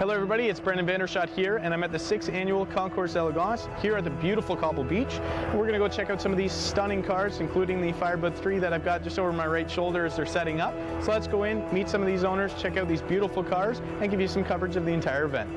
Hello everybody, it's Brendan Vanderschot here, and I'm at the 6th annual Concours Elegance here at the beautiful Cobble Beach. And we're going to go check out some of these stunning cars, including the Firebird 3 that I've got just over my right shoulder as they're setting up. So let's go in, meet some of these owners, check out these beautiful cars, and give you some coverage of the entire event.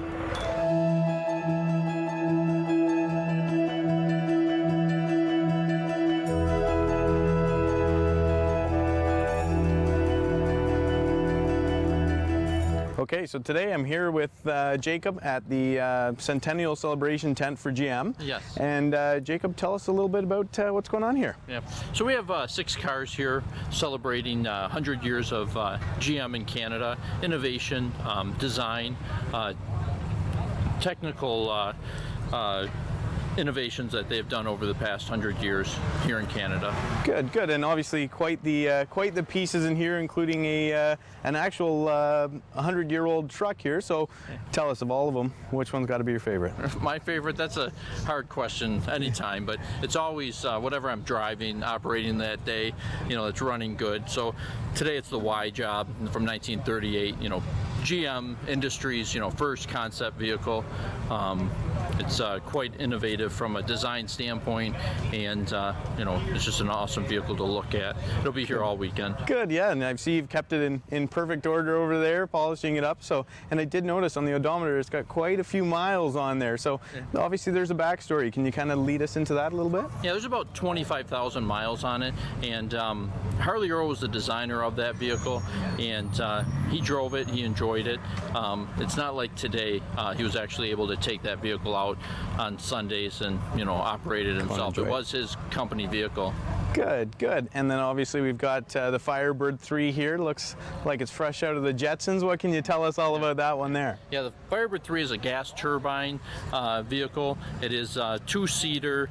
Okay, so today I'm here with Jacob at the Centennial celebration tent for GM. Yes. And Jacob, tell us a little bit about what's going on here. Yeah. So we have 6 cars here celebrating 100 years of GM in Canada, innovation, design, technical innovations that they've done over the past 100 years here in Canada. Good, good, and obviously quite the pieces in here, including an actual 100-year-old truck here. So tell us, of all of them, which one's got to be your favorite? My favorite? That's a hard question anytime, but it's always whatever I'm driving, operating that day, it's running good. So today it's the Y job from 1938, GM Industries, first concept vehicle. It's quite innovative from a design standpoint, and it's just an awesome vehicle to look at. It'll be here all weekend. Good, yeah, and I see you've kept it in perfect order over there, polishing it up. So, and I did notice on the odometer it's got quite a few miles on there. So obviously there's a backstory. Can you kind of lead us into that a little bit? Yeah, there's about 25,000 miles on it, and Harley Earl was the designer of that vehicle, and he drove it, he enjoyed it. It's not like today. He was actually able to take that vehicle out on Sundays and operate it himself. It was his company vehicle. Good, good. And then obviously we've got the Firebird 3 here. Looks like it's fresh out of the Jetsons. What can you tell us all about that one there? Yeah, the Firebird 3 is a gas turbine vehicle. It is two-seater,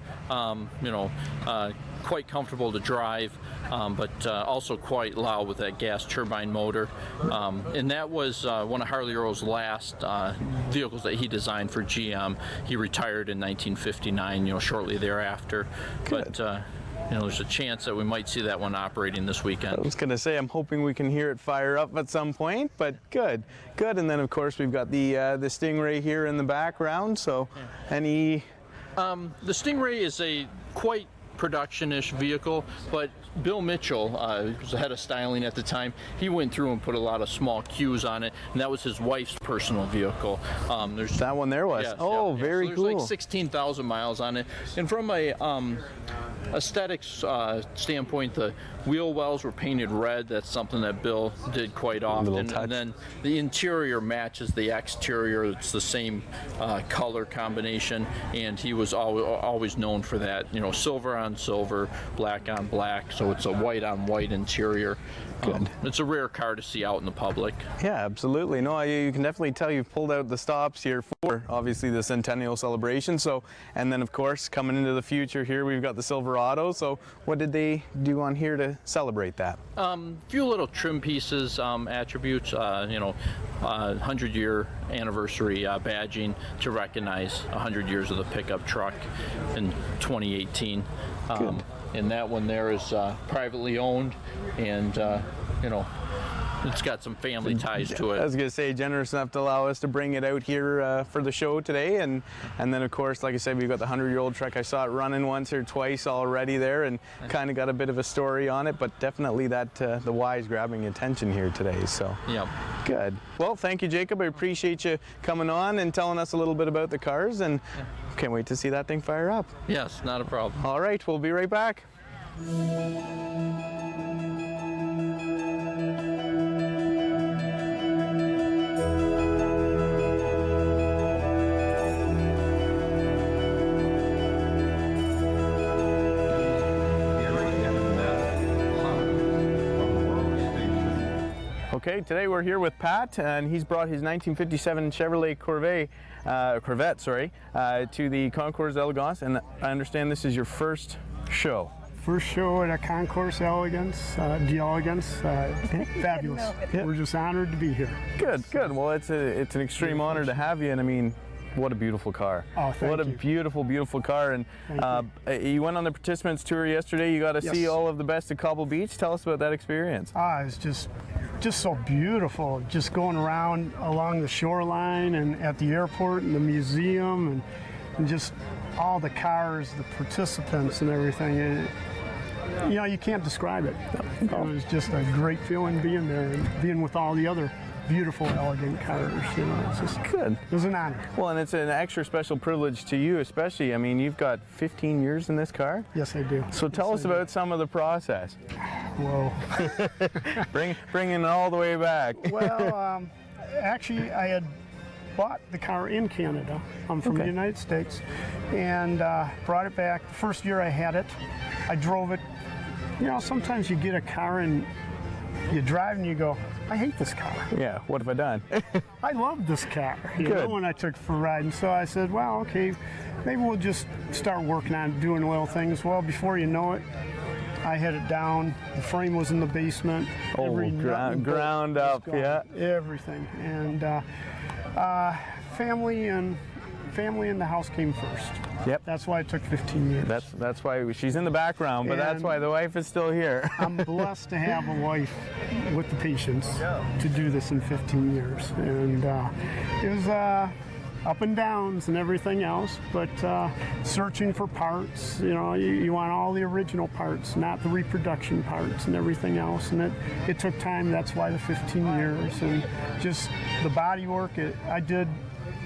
quite comfortable to drive, but also quite loud with that gas turbine motor. And that was one of Harley Earl's last vehicles that he designed for GM. He retired in 1959, shortly thereafter. Good. But there's a chance that we might see that one operating this weekend. I was going to say, I'm hoping we can hear it fire up at some point, but good, good. And then of course we've got the Stingray here in the background. So, any? The Stingray is a quite production-ish vehicle, but Bill Mitchell, who was the head of styling at the time, he went through and put a lot of small cues on it, and that was his wife's personal vehiel. There's that one there was. Yes, oh, yeah, very so cool. There's like 16,000 miles on it, and from a aesthetics standpoint, the wheel wells were painted red. That's something that Bill did quite often. And then the interior matches the exterior. It's the same color combination, and he was always known for that. Silver on silver, black on black. So it's a white on white interior. Good. It's a rare car to see out in the public. Yeah, absolutely. No, you can definitely tell you've pulled out the stops here for obviously the Centennial celebration. So, and then of course coming into the future here, we've got the Silverado. So, what did they do on here to celebrate that? Few little trim pieces, attributes. 100-year anniversary badging to recognize 100 years of the pickup truck in 2018. And that one there is privately owned, and it's got some family ties to it. I was going to say, generous enough to allow us to bring it out here for the show today, and then of course, like I said, we've got the 100-year-old truck. I saw it running once or twice already there, and kind of got a bit of a story on it, but definitely that the Y is grabbing attention here today. So yeah, good. Well, thank you, Jacob. I appreciate you coming on and telling us a little bit about the cars, and can't wait to see that thing fire up. Yes, not a problem. All right, we'll be right back. Okay, today we're here with Pat, and he's brought his 1957 Chevrolet Corvette, to the Concours Elegance, and I understand this is your first show. First show at a Concours Elegance, the Elegance, fabulous. Yeah. We're just honored to be here. Good, good. Well, it's an extreme honor to have you, and I mean, what a beautiful car. Oh, thank you. What a beautiful, beautiful car. And you went on the participants tour yesterday. You got to see all of the best at Cobble Beach. Tell us about that experience. It's just just so beautiful, just going around along the shoreline and at the airport and the museum and just all the cars, the participants and everything. You know, you can't describe it. It was just a great feeling being there and being with all the other beautiful, elegant cars. You know, it's just Good. It was an honor. Well, and it's an extra special privilege to you, especially. I mean, you've got 15 years in this car. Yes, I do. So tell us about some of the process. Whoa. Bringing it all the way back. Well, actually, I had bought the car in Canada. I'm from the United States, and brought it back. The first year I had it, I drove it. You know, sometimes you get a car and you drive and you go, I hate this car. Yeah, what have I done? I love this car, you know, when I took it for a ride. And so I said, well, okay, maybe we'll just start working on doing little things. Well, before you know it, I had it down. The frame was in the basement. Oh, Every nut and bolt ground was up, gone. yeah. Everything. And family in the house came first. Yep. That's why it took 15 years. That's why she's in the background, but that's And why the wife is still here. I'm blessed to have a wife with the patience to do this in 15 years. And it was up and downs and everything else, but searching for parts, you know, you want all the original parts, not the reproduction parts and everything else. And it took time. That's why the 15 years. And just the body work, I did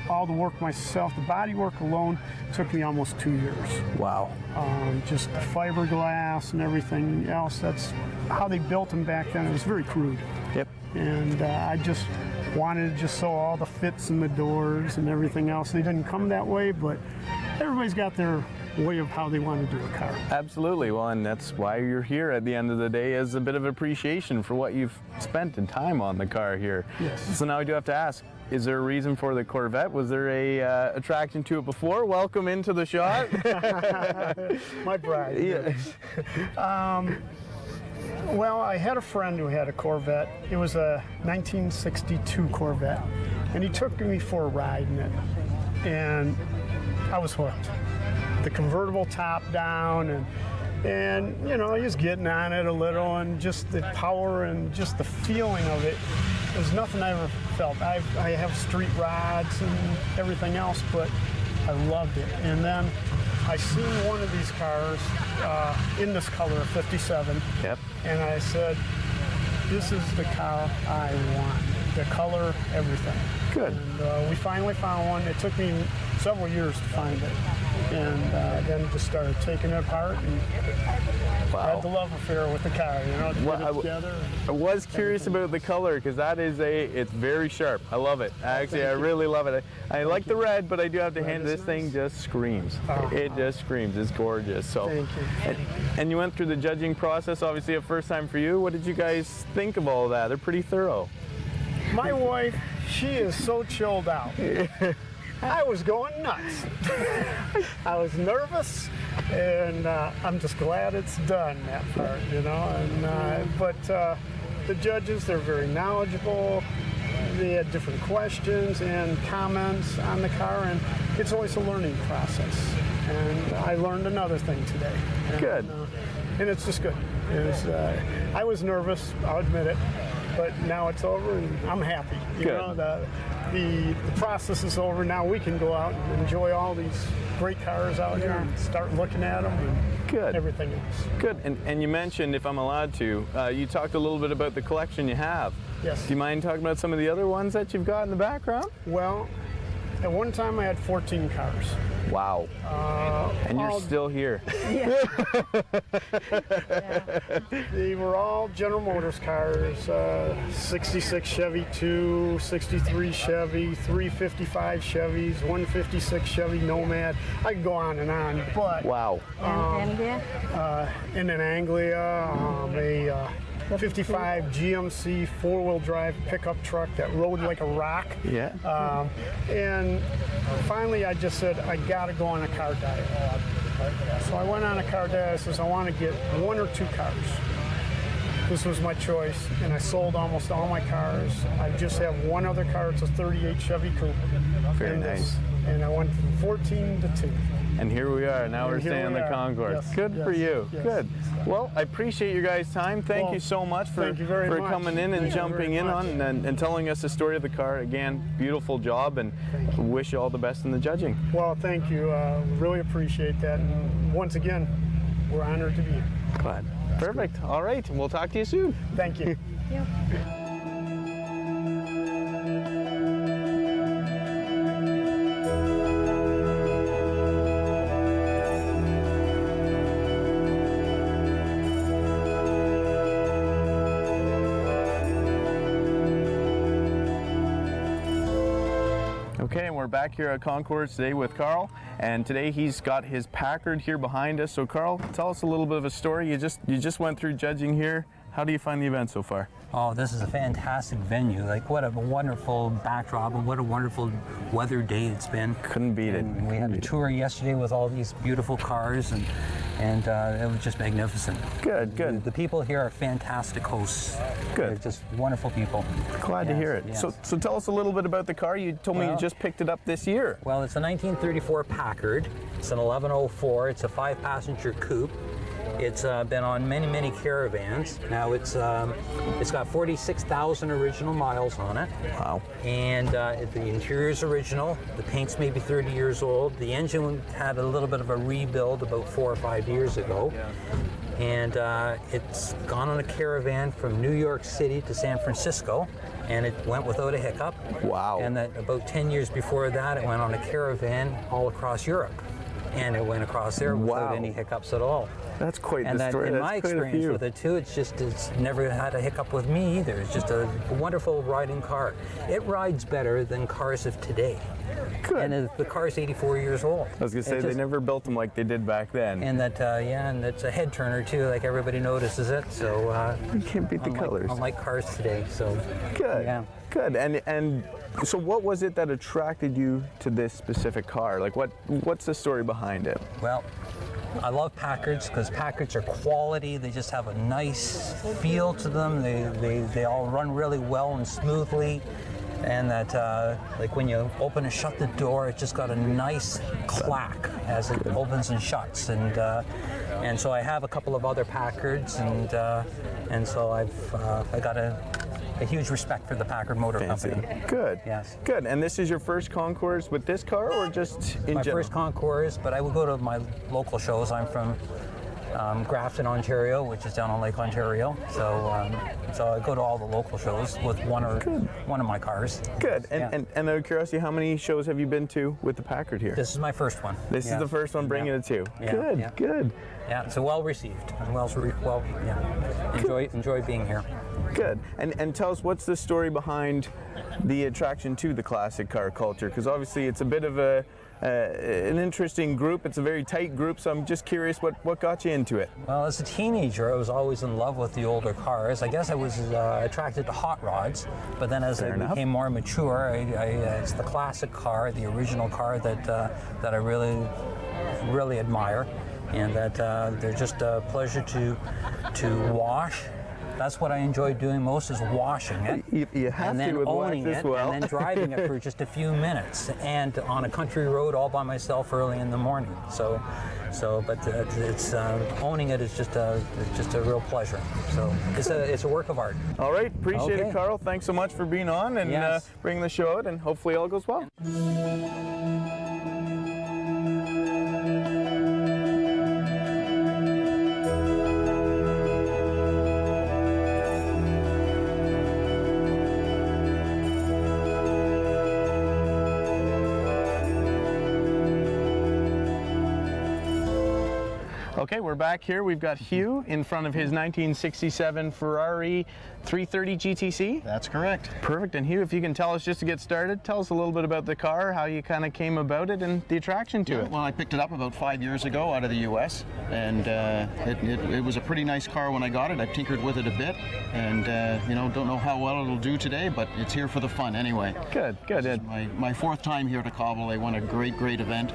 all the work myself. The body work alone took me almost 2 years. Wow. Just the fiberglass and everything else. That's how they built them back then. It was very crude. Yep. And I just wanted to just sew all the fits in the doors and everything else. They didn't come that way, but everybody's got their way of how they want to do a car. Absolutely. Well, and that's why you're here at the end of the day, is a bit of appreciation for what you've spent in time on the car here. Yes. So now I do have to ask, is there a reason for the Corvette? Was there a attraction to it before? Welcome into the shot. My bride. Yeah. Well, I had a friend who had a Corvette. It was a 1962 Corvette, and he took me for a ride in it, and I was hooked. The convertible top down, and you know, he was getting on it a little, and just the power and just the feeling of it. There's nothing I ever felt. I have street rods and everything else, but I loved it. And then I seen one of these cars in this color, 57. Yep. And I said, this is the car I want. The color, everything. Good. And we finally found one. It took me several years to find it. And then just started taking it apart and had the love affair with the car, you know, to Well, put it together. I was curious about the color, because that is it's very sharp. I love it. Actually, I really love it. I like the red, but I do have to hand this thing just screams. It just screams. It's gorgeous. So, Thank you. And you went through the judging process, obviously a first time for you. What did you guys think of all that? They're pretty thorough. My wife, she is so chilled out. I was going nuts. I was nervous, and I'm just glad it's done, that part, you know. And but the judges, they're very knowledgeable. They had different questions and comments on the car, and it's always a learning process. And I learned another thing today. And, Good. And it's just good. I was nervous, I'll admit it, but now it's over, and I'm happy. You Good. know, the process is over. Now we can go out and enjoy all these great cars out here and start looking at them and Good. everything else. Good. And you mentioned, if I'm allowed to, you talked a little bit about the collection you have. Yes. Do you mind talking about some of the other ones that you've got in the background? Well, at one time I had 14 cars. Wow. And you're all- still here. They were all General Motors cars, 66 Chevy 2, 63 Chevy, 355 Chevys, 156 Chevy Nomad. I could go on, but Wow. in an Anglia, a 55 GMC four-wheel drive pickup truck that rode like a rock. Yeah. And finally I just said, I gotta go on a car diet. So I went on a car diet. I says, I want to get 1 or 2 cars. This was my choice, and I sold almost all my cars. I just have one other car. It's a 38 Chevy Coupe. Very nice. And I went from 14 to 2. And here we are. Now we're staying in the Concours. Yes, Good for you. yes. Good. Well, I appreciate your guys' time. Thank you so much for coming in and jumping in on and telling us the story of the car. Again, beautiful job, and wish you all the best in the judging. Well, thank you. Really appreciate that. And once again, we're honored to be here. Glad. Perfect. All right. We'll talk to you soon. Thank you. Okay, and we're back here at Concours today with Carl, and today he's got his Packard here behind us. So Carl, tell us a little bit of a story. You just went through judging here. How do you find the event so far? Oh, this is a fantastic venue. Like, what a wonderful backdrop and what a wonderful weather day it's been. Couldn't beat it. We had a tour yesterday with all these beautiful cars, and it was just magnificent. Good, good. The people here are fantastic hosts. Good. They're just wonderful people. Glad to hear it. Yes. So tell us a little bit about the car. You told me you just picked it up this year. Well, it's a 1934 Packard. It's an 1104. It's a 5-passenger coupe. It's been on many caravans. Now it's got 46,000 original miles on it. Wow. And the interior is original. The paint's maybe 30 years old. The engine had a little bit of a rebuild about 4 or 5 years ago. And it's gone on a caravan from New York City to San Francisco, and it went without a hiccup. Wow. And that about 10 years before that, it went on a caravan all across Europe. And it went across there without any hiccups at all. That's quite and the story. In That's my quite experience with it too, it's never had a hiccup with me either. It's just a wonderful riding car. It rides better than cars of today. Good. And the car's 84 years old. I was gonna say they never built them like they did back then. And that and it's a head turner too. Like, everybody notices it. So you can't beat the colors. Unlike cars today. So good. Yeah. Good. And so what was it that attracted you to this specific car? Like, what's the story behind it? Well, I love Packards because Packards are quality. They just have a nice feel to them. They all run really well and smoothly. And that, like, when you open and shut the door, it's just got a nice clack as it opens and shuts. And so I have a couple of other Packards, and so I got a huge respect for the Packard Motor Company. Good. Yes. Good. And this is your first Concours with this car, or just in My general? first Concours, but I will go to my local shows. I'm from Grafton, Ontario, which is down on Lake Ontario. So I go to all the local shows with one of my cars. Good. And out of curiosity, how many shows have you been to with the Packard here? This is my first one. This is the first one bringing it to. Yeah. Good. Yeah. Good. Yeah, it's well received. Enjoy being here. Good. And tell us, what's the story behind the attraction to the classic car culture? Because obviously it's a bit of an interesting group. It's a very tight group, so I'm just curious what got you into it. Well, as a teenager, I was always in love with the older cars. I guess I was attracted to hot rods, but then as I became more mature, it's the classic car, the original car that I really admire, and that they're just a pleasure to wash. That's what I enjoy doing most, is washing it, you have and then to with owning wax it, as well. and then driving it for just a few minutes, and on a country road all by myself early in the morning. But it's owning it is just a real pleasure. So it's a work of art. All right, appreciate it, Carl. Thanks so much for being on and bringing the show out, and hopefully all goes well. Okay, we're back here. We've got Hugh in front of his 1967 Ferrari 330 GTC. That's correct. Perfect. And Hugh, if you can tell us, just to get started, tell us a little bit about the car, how you kind of came about it, and the attraction to it. Well, I picked it up about 5 years ago out of the U.S., and it was a pretty nice car when I got it. I've tinkered with it a bit, and don't know how well it'll do today, but it's here for the fun anyway. Good, good. This is my fourth time here to Cobble. They won a great event.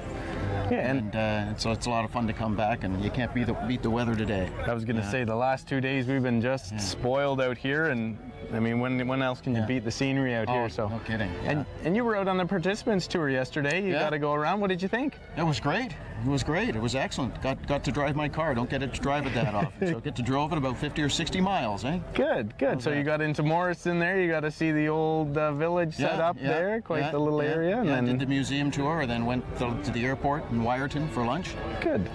Yeah, and so it's a lot of fun to come back, and you can't beat the weather today. I was going to say, the last 2 days we've been just spoiled out here, and I mean, when else can you beat the scenery out here? So no kidding. Yeah. And you were out on the participants tour yesterday. You got to go around. What did you think? It was great. It was great. It was excellent. Got to drive my car. Don't get to drive it that often. So get to drove it about 50 or 60 miles, eh? Good, good. So you got into Morrison there. You got to see the old village set up there. Quite the little area. And then did the museum tour, and then went to the airport in Wyerton for lunch. Good.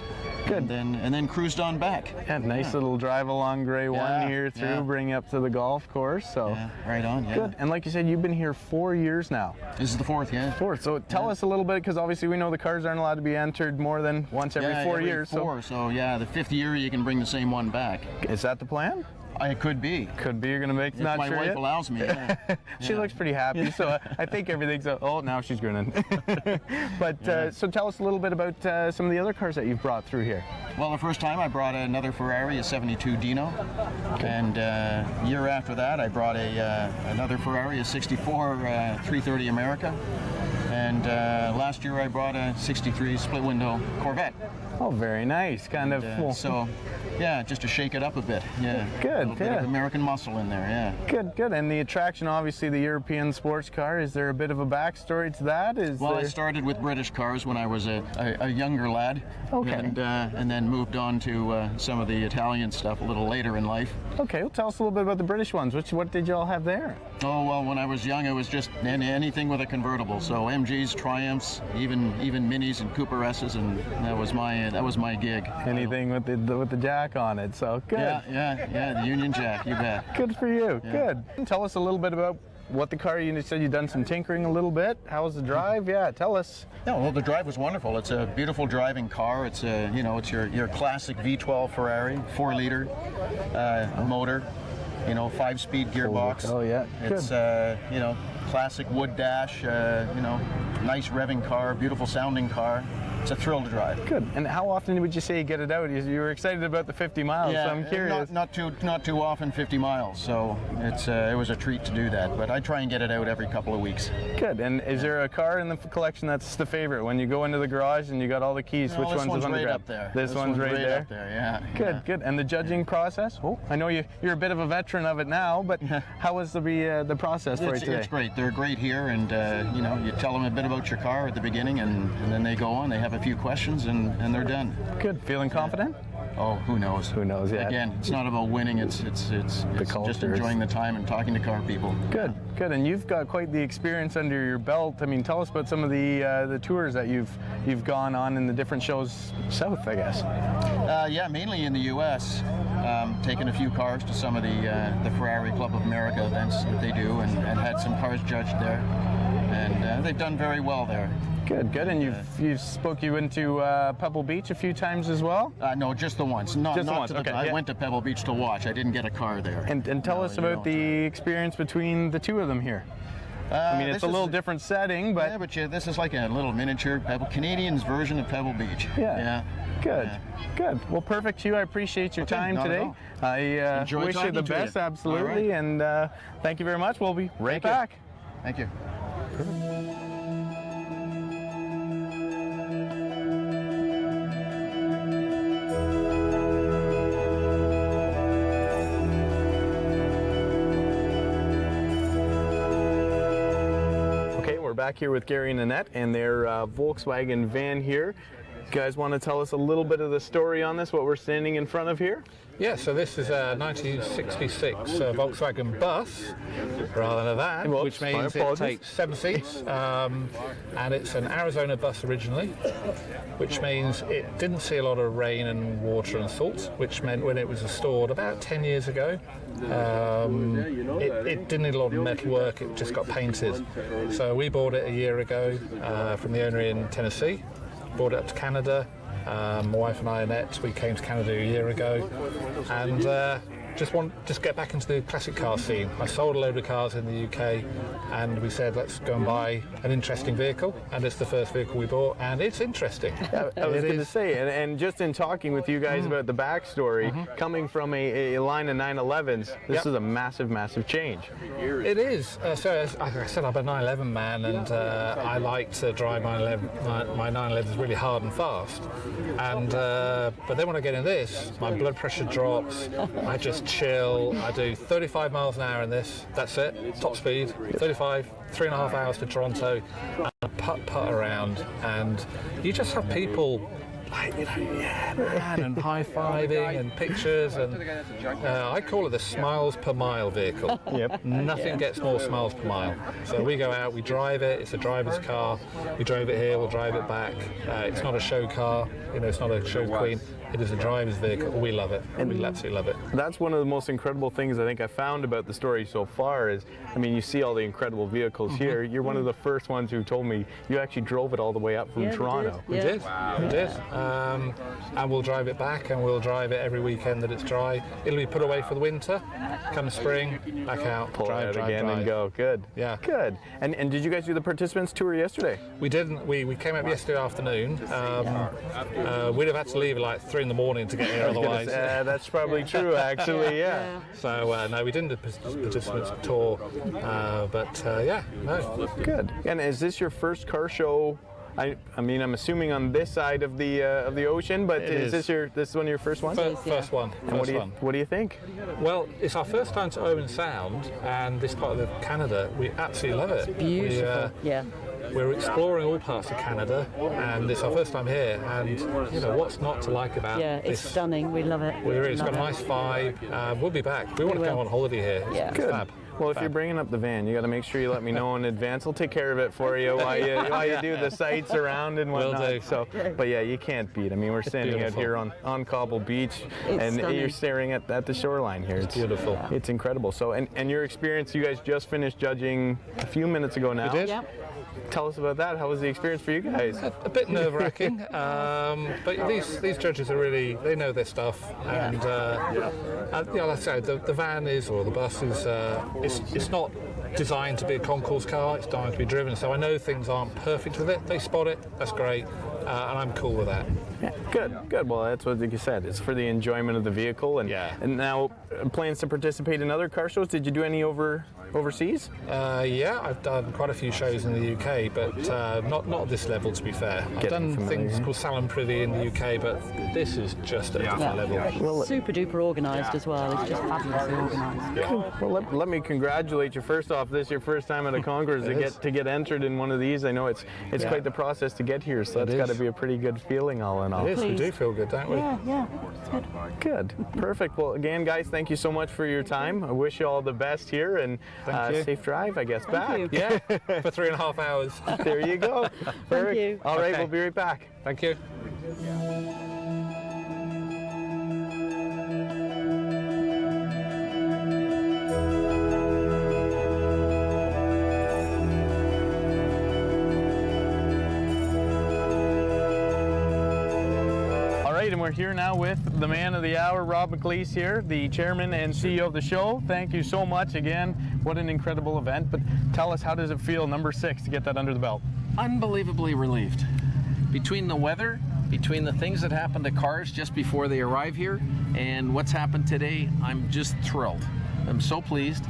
Good. And then cruised on back. Yeah, nice little drive along Grey 1 here through, bring you up to the golf course. So right on. Yeah. Good. And like you said, you've been here 4 years now. This is the 4th, yeah. 4th. So tell us a little bit, because obviously we know the cars aren't allowed to be entered more than once every 4 years. So yeah, the 5th year you can bring the same one back. Is that the plan? It could be. Could be. You're going to make if not my sure wife yet? allows me. Yeah. She looks pretty happy, so I think everything's. Oh, now she's grinning. But so tell us a little bit about some of the other cars that you've brought through here. Well, the first time I brought another Ferrari, a 72 Dino, and year after that I brought another Ferrari, a 64 330 America, and last year I brought a 63 split window Corvette. Oh, very nice. Kind of. So, yeah, just to shake it up a bit. Yeah. Good. A little bit of American muscle in there. Yeah. Good. Good. And the attraction, obviously, the European sports car. Is there a bit of a backstory to that? I started with British cars when I was a younger lad. Okay. And then moved on to some of the Italian stuff a little later in life. Okay. Well, tell us a little bit about the British ones. What did you all have there? Oh well, when I was young, it was just anything with a convertible. So MGs, Triumphs, even Minis and Cooper S's, and that was my gig. Anything with the jack on it. So good. Yeah, the Union Jack, you bet. Good for you. Yeah. Good. Tell us a little bit about what the car. You said you've done some tinkering a little bit. How was the drive? Yeah, tell us. Yeah, well, the drive was wonderful. It's a beautiful driving car. It's it's your classic V12 Ferrari, 4-liter motor. 5-speed gearbox. Oh yeah. It's classic wood dash. Nice revving car, beautiful sounding car. It's a thrill to drive. Good. And how often would you say you get it out? You were excited about the 50 miles, yeah, so I'm curious. Not too often 50 miles, so it was a treat to do that. But I try and get it out every couple of weeks. Good. And is there a car in the collection that's the favorite? When you go into the garage and you got all the keys, which one's the one to grab? Up there. This one's right there? Up there, yeah. Good, good. And the judging process? Oh, I know you're a bit of a veteran of it now, but how was the process for you today? It's great. They're great here, and you tell them a bit about your car at the beginning, and then they go on. They have a few questions, and they're done. Good. Feeling confident? Oh, who knows? Who knows? Yeah. Again, it's not about winning. It's just enjoying the time and talking to car people. Good, good. And you've got quite the experience under your belt. I mean, tell us about some of the tours that you've gone on in the different shows south, I guess. Yeah, mainly in the U.S. Taken a few cars to some of the Ferrari Club of America events that they do, and had some cars judged there, and they've done very well there. Good, good. And you went to Pebble Beach a few times as well? No, just the once. Okay, I went to Pebble Beach to watch. I didn't get a car there. And tell us about the experience between the two of them here. I mean, it's a little different setting, but... Yeah, but this is like a little miniature Canadian's version of Pebble Beach. Yeah. Good, good. Well, perfect, Hugh. I appreciate your time today. I wish you the best, absolutely. Right. And thank you very much. We'll be right back. Thank you. Perfect. Back here with Gary and Annette and their Volkswagen van here. You guys want to tell us a little bit of the story on this, what we're standing in front of here? Yeah, so this is a 1966 Volkswagen Buff, rather than a van, which means it takes 7 seats, and it's an Arizona bus originally, which means it didn't see a lot of rain and water and salt, which meant when it was restored about 10 years ago, it didn't need a lot of metal work, it just got painted. So we bought it a year ago from the owner in Tennessee, brought it up to Canada. My wife and I, Annette, we came to Canada a year ago, and just get back into the classic car scene. I sold a load of cars in the UK, and we said let's go and buy an interesting vehicle, and it's the first vehicle we bought, and it's interesting. Yeah, I was going to say, and just in talking with you guys about the backstory, coming from a line of 911s, this is a massive, massive change. It is. So as I said, I'm a 911 man, and I like to drive my 911s really hard and fast. And but then when I get in this, my blood pressure drops. I just just chill. I do 35 miles an hour in this. That's it. Top speed. 35. 3.5 hours to Toronto. And I putt around, and you just have people. Like, you know, yeah, man, and high-fiving and pictures, and I call it the smiles per mile vehicle. Yep. Nothing gets more smiles per mile. So we go out, we drive it. It's a driver's car. We drove it here. We'll drive it back. It's not a show car. You know, it's not a show queen. It is a driver's vehicle. We love it. We absolutely love it. That's one of the most incredible things I think I found about the story so far is, I mean, you see all the incredible vehicles here. You're one of the first ones who told me you actually drove it all the way up from Toronto. We did. We did. And we'll drive it back, and we'll drive it every weekend that it's dry. It'll be put away for the winter. Come spring, back out, Pull drive it out again and go. Good. Yeah. Good. And did you guys do the participants tour yesterday? We didn't. We came up yesterday afternoon. We'd have had to leave at like 3 in the morning to get here otherwise. That's probably true, actually. Yeah. So no, we didn't do participants tour. But yeah, no. Good. And is this your first car show? I mean, I'm assuming on this side of the ocean, but is this one of your first ones? First one. And what do you think? Well, it's our first time to Owen Sound, and this part of Canada, we absolutely love it. Beautiful. We're exploring all parts of Canada, and it's our first time here. And you know what's not to like about it's this? stunning. We love it. It's got a nice vibe. We'll be back. We want to come on holiday here. Yeah. Good. Fab. Well, if you're bringing up the van, you got to make sure you let me know in advance. I'll take care of it for you while you do the sights around and whatnot. Will do. So, but yeah, you can't beat. I mean, we're standing out here on Cobble Beach, and stunning. you're staring at the shoreline here. It's beautiful. It's incredible. So, and your experience, you guys just finished judging a few minutes ago now. We did. Yep. Tell us about that. How was the experience for you guys? A bit nerve-wracking, but these judges are really, they know their stuff, and like I say, the van or the bus is, it's not designed to be a concours car, it's designed to be driven, so I know things aren't perfect with it. They spot it, that's great, and I'm cool with that. Yeah, good. Well, that's what you said. It's for the enjoyment of the vehicle, and now plans to participate in other car shows. Did you do any overseas? Yeah, I've done quite a few shows in the UK, but not this level, to be fair. I've done things called Salon Privy in the UK, but this is just a different level. Well, Super duper organised as well. It's just fabulously organised. Cool. Well, let me congratulate you. First off, this is your first time at a Concours to get entered in one of these. I know it's quite the process to get here, so that's got to be a pretty good feeling all in all. It is. We do feel good, don't we? Yeah, it's good. Good. Perfect. Well, again, guys, thank you so much for your time. I wish you all the best here, and safe drive, I guess, back. you. Yeah, for 3.5 hours. There you go. Perfect. you. All right, Okay. we'll be right back. Thank you. And we're here now with the man of the hour, Rob McLeese here, the chairman and CEO of the show. Thank you so much again. What an incredible event. But tell us, how does it feel, number 6, to get that under the belt? Unbelievably relieved. Between the weather, between the things that happen to cars just before they arrive here, and what's happened today, I'm just thrilled. I'm so pleased.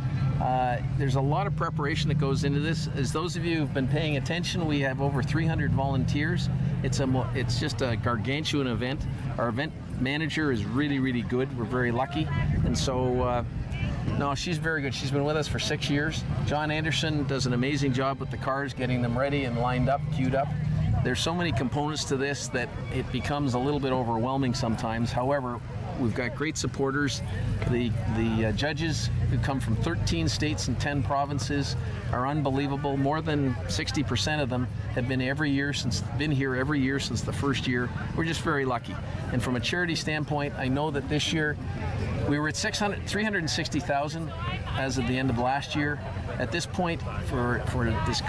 There's a lot of preparation that goes into this. As those of you who've been paying attention, we have over 300 volunteers. It's just a gargantuan event. Our event manager is really, really good. We're very lucky. And so, no, she's very good. She's been with us for 6 years. John Anderson does an amazing job with the cars, getting them ready and lined up, queued up. There's so many components to this that it becomes a little bit overwhelming sometimes. However, we've got great supporters. The judges who come from 13 states and 10 provinces are unbelievable. More than 60% of them have been here every year since the first year. We're just very lucky. And from a charity standpoint, I know that this year we were at 360,000 as of the end of last year. At this point, for this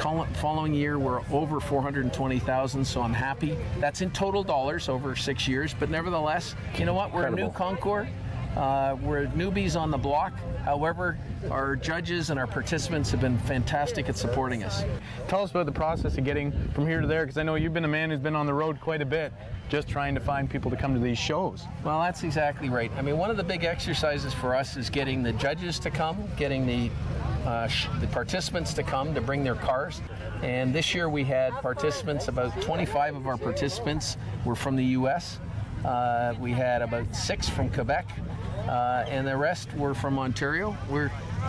following year, we're over 420,000, so I'm happy. That's in total dollars over 6 years, but nevertheless, you know what? We're a new Concours. We're newbies on the block. However, our judges and our participants have been fantastic at supporting us. Tell us about the process of getting from here to there, because I know you've been a man who's been on the road quite a bit, just trying to find people to come to these shows. Well, that's exactly right. I mean, one of the big exercises for us is getting the judges to come, getting the participants to come to bring their cars. And this year we had participants, about 25 of our participants were from the US. We had about 6 from Quebec. and the rest were from Ontario.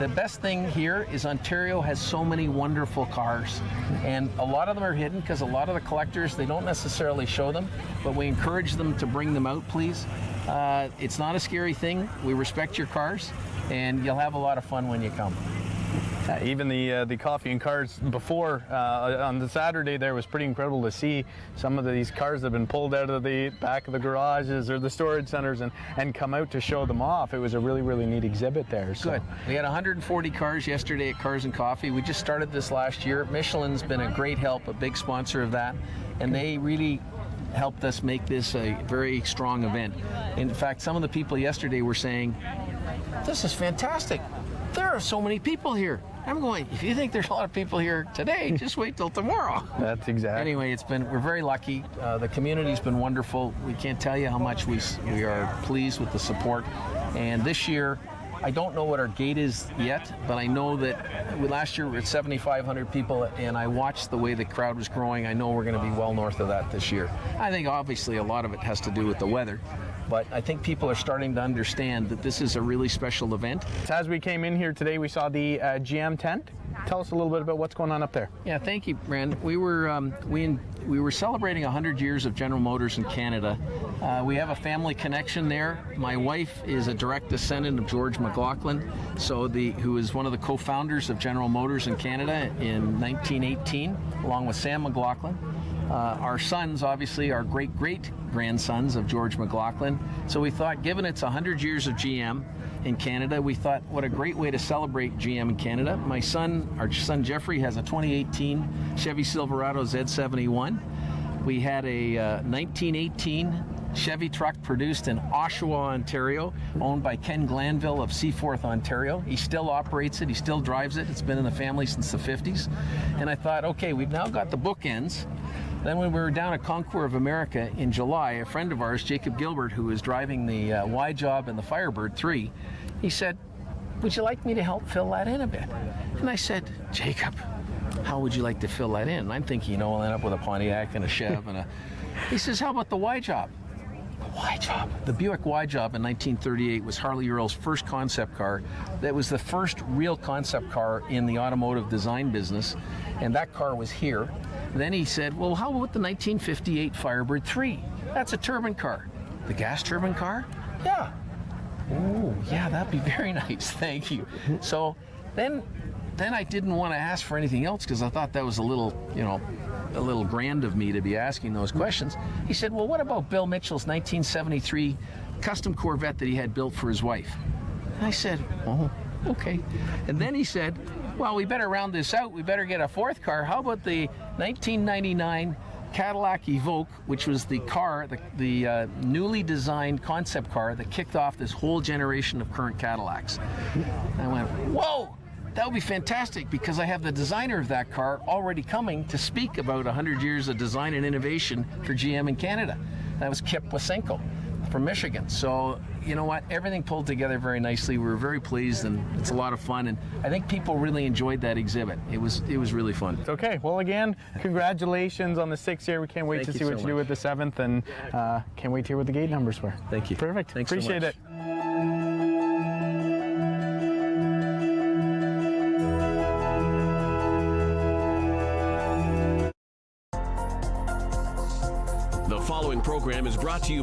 The best thing here is Ontario has so many wonderful cars, and a lot of them are hidden because a lot of the collectors, they don't necessarily show them, but we encourage them to bring them out, please. It's not a scary thing. We respect your cars, and you'll have a lot of fun when you come. Even the coffee and cars before on the Saturday there was pretty incredible to see some of these cars that have been pulled out of the back of the garages or the storage centers and come out to show them off. It was a really, really neat exhibit there. So. Good. We had 140 cars yesterday at Cars and Coffee. We just started this last year. Michelin's been a great help, a big sponsor of that, and they really helped us make this a very strong event. In fact, some of the people yesterday were saying, "This is fantastic. There are so many people here." I'm going, if you think there's a lot of people here today, just wait till tomorrow. That's exactly. Anyway, we're very lucky. The community's been wonderful. We can't tell you how much we are pleased with the support. And this year, I don't know what our gate is yet, but I know that last year we were at 7,500 people, and I watched the way the crowd was growing. I know we're going to be well north of that this year. I think obviously a lot of it has to do with the weather, but I think people are starting to understand that this is a really special event. As we came in here today, we saw the GM tent. Tell us a little bit about what's going on up there. Yeah, thank you, Brand. We were celebrating 100 years of General Motors in Canada. We have a family connection there. My wife is a direct descendant of George McLaughlin, who is one of the co-founders of General Motors in Canada in 1918, along with Sam McLaughlin. Our sons, obviously, are great-great-grandsons of George McLaughlin. So we thought, given it's 100 years of GM in Canada, we thought, what a great way to celebrate GM in Canada. Our son Jeffrey has a 2018 Chevy Silverado Z71. We had a 1918 Chevy truck produced in Oshawa, Ontario, owned by Ken Glanville of Seaforth, Ontario. He still operates it, he still drives it. It's been in the family since the 50s. And I thought, okay, we've now got the bookends. Then when we were down at Concours of America in July, a friend of ours, Jacob Gilbert, who was driving the Y Job and the Firebird 3, he said, "Would you like me to help fill that in a bit?" And I said, "Jacob, how would you like to fill that in?" And I'm thinking, we'll end up with a Pontiac and a Chev and He says, "How about the Y Job?" The Y Job. The Buick Y Job in 1938 was Harley Earl's first concept car. That was the first real concept car in the automotive design business, and that car was here. Then he said, "Well, how about the 1958 Firebird 3? That's a turbine car." "The gas turbine car?" "Yeah." "Oh, yeah, that'd be very nice, thank you." So then I didn't want to ask for anything else because I thought that was a little grand of me to be asking those questions. He said, "Well, what about Bill Mitchell's 1973 Custom Corvette that he had built for his wife?" And I said, "Oh, okay." And then he said, "Well, we better round this out. We better get a fourth car. How about the 1999 Cadillac Evoque, which was the car, the newly designed concept car that kicked off this whole generation of current Cadillacs?" And I went, "Whoa! That would be fantastic because I have the designer of that car already coming to speak about 100 years of design and innovation for GM in Canada." That was Kip Wasenko from Michigan. So, you know what? Everything pulled together very nicely. We were very pleased, and it's a lot of fun. And I think people really enjoyed that exhibit. It was really fun. Okay. Well, again, congratulations on the 6th year. We can't wait to see what you do with the 7th, and can't wait to hear what the gate numbers were. Thank you. Perfect. Thanks so Appreciate much. it. The following program is brought to you